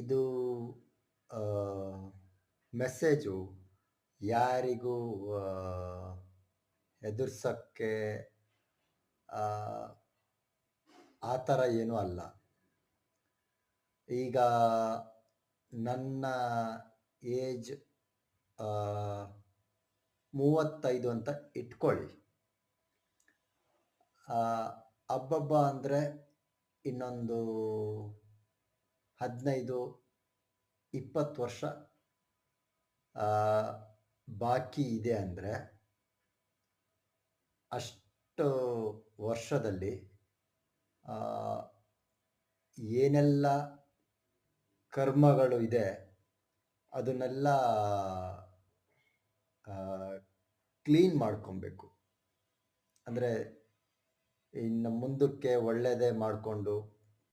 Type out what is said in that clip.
ಇದು ಮೆಸೇಜು ಯಾರಿಗೂ ಹೆದರ್ಸೋಕ್ಕೆ ಆ ಥರ ಏನೂ ಅಲ್ಲ. ಈಗ ನನ್ನ ಏಜ್ 35 ಅಂತ ಇಟ್ಕೊಳ್ಳಿ. ಅಬ್ಬಬ್ಬ ಅಂದರೆ ಇನ್ನೊಂದು 15-20 ವರ್ಷ ಬಾಕಿ ಇದೆ ಅಂದರೆ, ಅಷ್ಟು ವರ್ಷದಲ್ಲಿ ಏನೆಲ್ಲ ಕರ್ಮಗಳು ಇದೆ ಅದನ್ನೆಲ್ಲ ಕ್ಲೀನ್ ಮಾಡ್ಕೊಬೇಕು. ಅಂದರೆ ಇನ್ನು ಮುಂದಕ್ಕೆ ಒಳ್ಳೆಯದೇ ಮಾಡಿಕೊಂಡು